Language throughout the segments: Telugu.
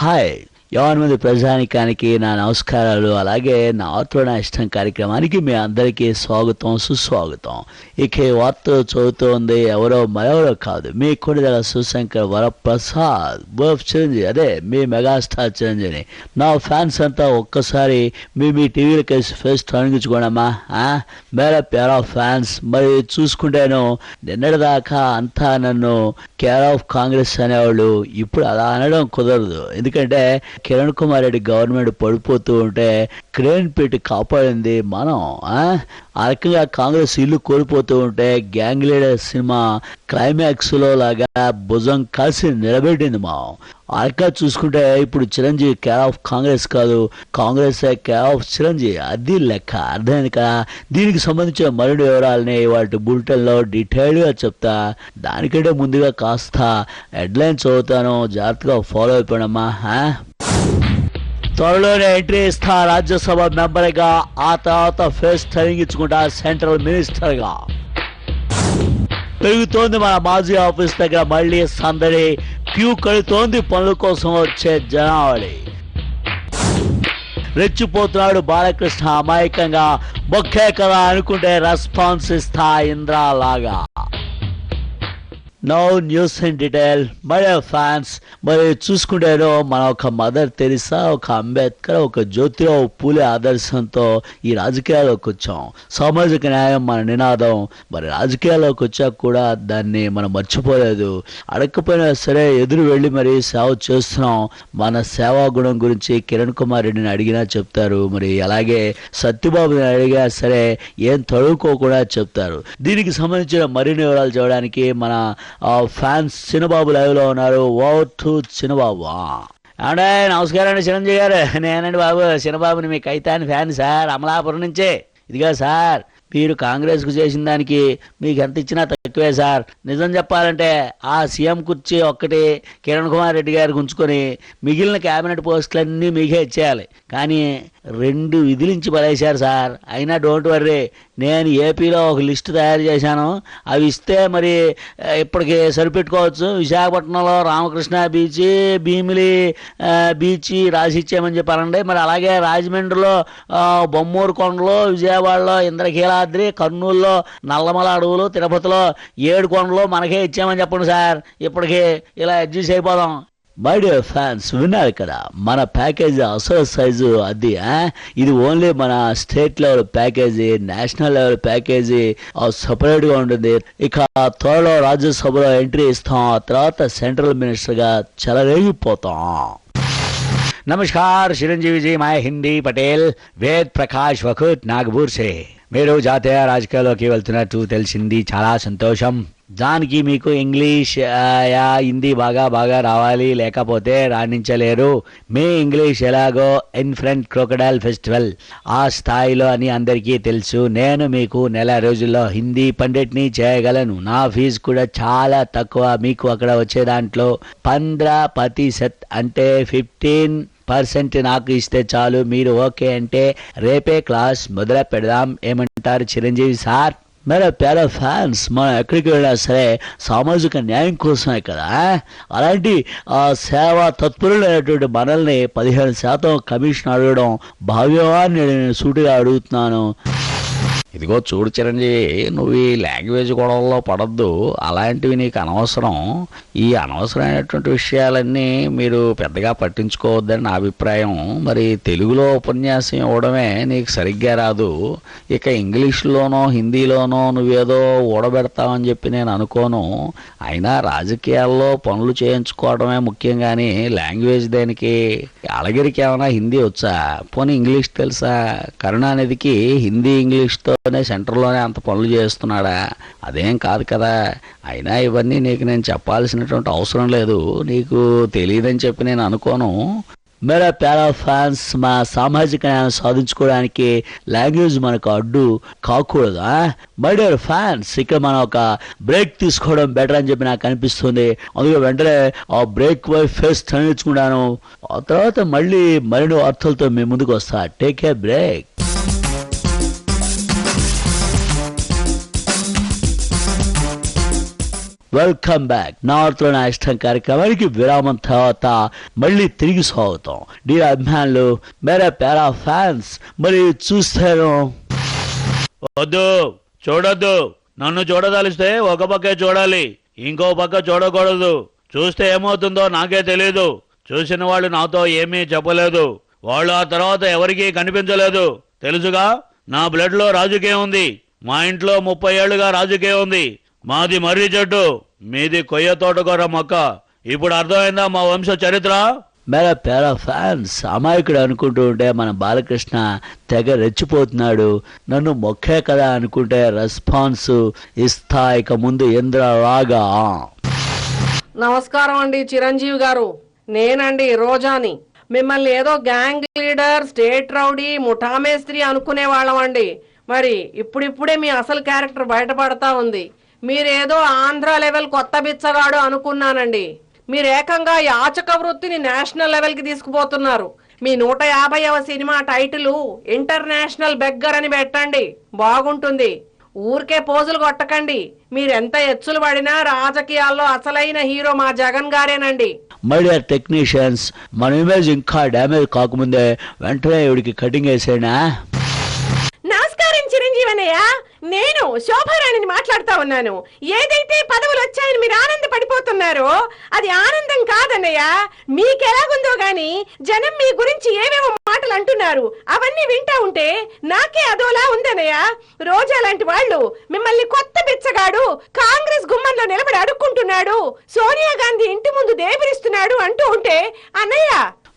హాయ్, యవనమంది ప్రజానికానికి నా నమస్కారాలు. అలాగే నా ఆత్మ నా ఇష్టం కార్యక్రమానికి మీ అందరికీ స్వాగతం, సుస్వాగతం. ఇక ఈ వార్త చదువుతోంది ఎవరో మరెవరో కాదు, మీ కొడిదల శివశంకర్ వరప్రసాద్ బర్ఫ్ చిరంజీవి, అదే మీ మెగాస్టార్ చిరంజీవి. నా ఫ్యాన్స్ అంతా ఒక్కసారి మీ టీవీలో కలిసి ఫేస్ తొలగించుకోనమ్మా. మేరా ప్యారా ఫ్యాన్స్. మరి చూసుకుంటాను, నిన్నటిదాకా అంతా నన్ను కేర్ ఆఫ్ కాంగ్రెస్ అనేవాళ్ళు. ఇప్పుడు అలా అనడం కుదరదు. ఎందుకంటే కిరణ్ కుమార్ రెడ్డి గవర్నమెంట్ పడిపోతూ ఉంటే క్రేన్ పెట్టి కాపాడింది మనం. ఆ రకంగా కాంగ్రెస్ ఇల్లు కోల్పోతూ ఉంటే గ్యాంగ్ లీడర్ సినిమా క్లైమాక్స్ లో లాగా భుజం కలిసి నిలబెట్టింది మా. ఆ రకంగా చూసుకుంటే ఇప్పుడు చిరంజీవి కేర్ ఆఫ్ కాంగ్రెస్ కాదు, కాంగ్రెస్ కేర్ ఆఫ్ చిరంజీవి. అది లెక్క, అర్థమైంది కదా. దీనికి సంబంధించిన మరిన్ని వివరాలని వాటి బులెటిన్లో డీటెయిల్గా చెప్తా. దానికంటే ముందుగా కాస్త హెడ్లైన్స్ చదువుతాను, జాగ్రత్తగా ఫాలో అయిపోయినమ్మా. త్వరలోనే ఎంట్రీ ఇస్తా రాజ్యసభ మెంబర్గా, ఆ తర్వాత ఫేస్ తొలగించుకుంటా సెంట్రల్ మినిస్టర్గా. పెరుగుతోంది మన మాజీ ఆఫీస్ దగ్గర మళ్ళీ సందడి, క్యూ కడుతోంది పనుల కోసం వచ్చే జనావళి. రెచ్చిపోతున్నాడు బాలకృష్ణ అమాయకంగా, బొక్కే కదా అనుకుంటే రెస్పాన్స్ ఇస్తా ఇంద్రా లాగా. No news in detail. మరి ఫ్యాన్స్, మరి చూసుకుంటేనో మన ఒక మదర్ తెరిసా, ఒక అంబేద్కర్, ఒక జ్యోతిరావు పూలే ఆదర్శంతో ఈ రాజకీయాల్లోకి వచ్చాం. సామాజిక న్యాయం మన నినాదం. మరి రాజకీయాల్లోకి వచ్చాక కూడా దాన్ని మనం మర్చిపోలేదు. అడగకపోయినా సరే ఎదురు వెళ్ళి మరి సేవ చేస్తున్నాం. మన సేవా గుణం గురించి కిరణ్ కుమార్ రెడ్డిని అడిగినా చెప్తారు. మరి అలాగే సత్యబాబుని అడిగినా సరే ఏం తడువుకోకుండా చెప్తారు. దీనికి సంబంధించిన మరిన్ని వివరాలు చూడడానికి మన ఫ్యాన్స్ చిన్నబాబు లైవ్ లో ఉన్నారు. ఓవర్ టు చిన్నబాబు. అంటే నమస్కారం అండి చిరంజీవి గారు. నేనండి బాబు చిన్నబాబుని, మీ కైతాని ఫ్యాన్ సార్, అమలాపురం నుంచే. ఇదిగా సార్, మీరు కాంగ్రెస్కు చేసిన దానికి మీకు ఎంత ఇచ్చినా తక్కువే సార్. నిజం చెప్పాలంటే ఆ సీఎం కుర్చీ ఒక్కటి కిరణ్ కుమార్ రెడ్డి గారికి ఉంచుకొని మిగిలిన క్యాబినెట్ పోస్టులన్నీ మీకే ఇచ్చేయాలి. కానీ 2 విధులించి పడేశారు సార్. అయినా డోంట్ వర్రీ, నేను ఏపీలో ఒక లిస్టు తయారు చేశాను. అవి ఇస్తే మరి ఇప్పటికి సరిపెట్టుకోవచ్చు. విశాఖపట్నంలో రామకృష్ణ బీచ్, భీమిలి బీచ్ రాసిచ్చేయమని చెప్పారండి. మరి అలాగే రాజమండ్రిలో బొమ్మూరు కొండలు, విజయవాడలో ఇంద్రకీలాద్రి, కర్నూలులో నల్లమల అడవులు, తిరుపతిలో 7 కొండలు మనకే ఇచ్చామని చెప్పండి సార్. ఇప్పటికి ఇలా అడ్జస్ట్ అయిపోదాం. మై డియర్ ఫ్యాన్స్, విన్నారు కదా మన ప్యాకేజీ అసలు సైజు అది. ఇది ఓన్లీ మన state level package, national level package separate గా ఉంటుంది. ఇక త్వరలో రాజ్యసభలో ఎంట్రీ ఇస్తాం, ఆ తర్వాత సెంట్రల్ మినిస్టర్ గా చెలరేగిపోతాం. నమస్కార్, చిరంజీవి जी, मैं हिंदी पटेल వేద్ ప్రకాష్ వఖుత్ నాగపూర్ से. మీరు జాతీయ రాజకీయాల్లోకి వెళ్తున్నట్టు తెలిసింది, చాలా సంతోషం. దానికి మీకు ఇంగ్లీష్ యా హిందీ బాగా రావాలి, లేకపోతే రాణించలేరు. మీ ఇంగ్లీష్ ఎలాగో ఇన్ఫ్రంట్ క్రొకడైల్ ఫెస్టివల్ ఆ స్థాయిలో అని అందరికీ తెలుసు. నేను మీకు నెల రోజుల్లో హిందీ పండిట్ని చేయగలను. నా ఫీజు కూడా చాలా తక్కువ. మీకు అక్కడ వచ్చే దాంట్లో 15% అంటే 15% నాకు ఇస్తే చాలు. మీరు ఓకే అంటే రేపే క్లాస్ మొదలు పెడదాం. ఏమంటారు చిరంజీవి సార్? మరి ప్యారా ఫ్యాన్స్, మనం ఎక్కడికి వెళ్ళినా సరే సామాజిక న్యాయం కోసమే కదా. అలాంటి సేవా తత్పరులైనటువంటి మనల్ని 15% కమిషన్ అడగడం భావ్యమాన్ని నేను సూటిగా అడుగుతున్నాను. ఇదిగో చూడు చిరంజీవి, నువ్వు ఈ లాంగ్వేజ్ గొడవల్లో పడద్దు. అలాంటివి నీకు అనవసరం. ఈ అనవసరమైనటువంటి విషయాలన్నీ మీరు పెద్దగా పట్టించుకోవద్దని నా అభిప్రాయం. మరి తెలుగులో ఉపన్యాసం ఇవ్వడమే నీకు సరిగ్గా రాదు. ఇక ఇంగ్లీష్లోనో హిందీలోనో నువ్వేదో ఊడబెడతావని చెప్పి నేను అనుకోను. అయినా రాజకీయాల్లో పనులు చేయించుకోవడమే ముఖ్యం, కానీ లాంగ్వేజ్ దేనికి? అళగిరికి ఏమైనా హిందీ వచ్చా? పోనీ ఇంగ్లీష్ తెలుసా? కరుణానిధికి హిందీ ఇంగ్లీష్తో సెంటర్లోనే అంత పనులు చేస్తున్నాడా? అదేం కాదు కదా. అయినా ఇవన్నీ నీకు నేను చెప్పాల్సినటువంటి అవసరం లేదు. నీకు తెలియదని చెప్పి నేను అనుకోను. మేరా ప్యారా ఫ్యాన్స్, మా సామాజిక న్యాయం సాధించుకోవడానికి లాంగ్వేజ్ మనకు అడ్డు కాకూడదు. మై డియర్ ఫ్యాన్స్, ఇక్కడ మనం ఒక బ్రేక్ తీసుకోవడం బెటర్ అని చెప్పి నాకు అనిపిస్తుంది. అందుకే వెంటనే ఆ బ్రేక్ ఫేస్ తగ్గించుకున్నాను. ఆ తర్వాత మళ్ళీ మరిన్ని వార్తలతో మీ ముందుకు వస్తా. Take a break. Welcome back. North లో నా ఇష్టం కార్యక్రమానికి విరామం తర్వాత మళ్ళీ తిరిగి స్వాగతం. డియర్ అభిమానులు, మేరా ప్యారా ఫ్యాన్స్, మరి చూస్తాను. వద్దు, చూడొద్దు. నన్ను చూడదలిస్తే ఒక పక్కే చూడాలి, ఇంకో పక్క చూడకూడదు. చూస్తే ఏమవుతుందో నాకే తెలీదు. చూసిన వాళ్ళు నాతో ఏమీ చెప్పలేదు. వాళ్ళు ఆ తర్వాత ఎవరికీ కనిపించలేదు. తెలుసుగా, నా బ్లడ్ లో రాజకీయం ఉంది. మా ఇంట్లో 30 ఏళ్లుగా రాజకీయం ఉంది. మాది మర్రి చెట్టు, మీది కొయ్య తోటకూర మొక్క. ఇప్పుడు అర్థమైందా మా వంశ చరిత్ర? మేరా ప్యారా ఫ్యాన్స్, అమాయకుడు అనుకుంటూ ఉంటే మన బాలకృష్ణ తెగ రెచ్చిపోతున్నాడు. నన్ను మొక్కే కదా అనుకుంటే రెస్పాన్స్ ఇస్తా. ఇక ముందు ఇంద్రరాగా. నమస్కారం అండి చిరంజీవి గారు. నేనండి రోజాని. మిమ్మల్ని ఏదో gang leader, state rowdy, Muta Mestri అనుకునే వాళ్ళం అండి. మరి ఇప్పుడిప్పుడే మీ అసలు క్యారెక్టర్ బయటపడతా ఉంది. మీరేదో ఆంధ్ర లెవెల్ కొత్త బిచ్చగాడు అనుకున్నానండి. మీరు ఏకంగా యాచక వృత్తిని నేషనల్ లెవెల్ కి తీసుకుపోతున్నారు. మీ 150వ సినిమా టైటిల్ ఇంటర్నేషనల్ బెగ్గర్ అని పెట్టండి, బాగుంటుంది. ఊరికే పోజులు కొట్టకండి. మీరెంత ఎచ్చులు పడినా రాజకీయాల్లో అసలైన హీరో మా జగన్ గారేనండి. మై డియర్ టెక్నీషియన్స్, మన ఇమేజ్ ఇంకా డ్యామేజ్ కాకముందే వెంటనే ఇవిడికి కటింగ్ వేసేనా? నమస్కారం చిరంజీవనయ్య, నేను శోభారాణిని మాట్లాడుతా ఉన్నాను. ఏదైతే పదవులు వచ్చాయని మీరు ఆనందపడిపోతున్నారో అది ఆనందం కాదన్నయ్య. మీకెలాగుందో గాని జనం మీ గురించి ఏవేవో మాటలు అంటున్నారు. అవన్నీ వింటా ఉంటే నాకే అదోలా ఉందన్నయ్య. రోజా లాంటి వాళ్ళు మిమ్మల్ని కొత్త బిచ్చగాడు, కాంగ్రెస్ గుమ్మంలో నిలబడి అడుక్కుంటున్నాడు, సోనియా గాంధీ ఇంటి ముందు దేవిరిస్తున్నాడు అంటూ ఉంటే అన్నయ్య.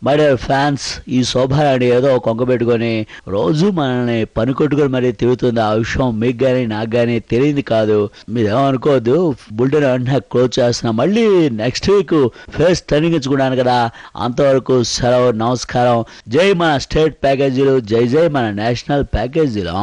మై డియర్ ఫ్యాన్స్, ఈ శోభారాణి ఏదో కొంగ పెట్టుకొని రోజు మనల్ని పని కొట్టుకొని మరీ తిరుగుతుంది. ఆ విషయం మీకు కానీ నాకు కానీ తెలియదు కాదు. మీరేమనుకోవద్దు. బుల్టెన్ వెంటనే క్లోజ్ చేస్తున్నా. మళ్ళీ నెక్స్ట్ వీక్ ఫేస్ తనిగించుకున్నాను కదా. అంతవరకు సెలవు, నమస్కారం. జై మన స్టేట్ ప్యాకేజీలు, జై జై మన నేషనల్ ప్యాకేజీలు.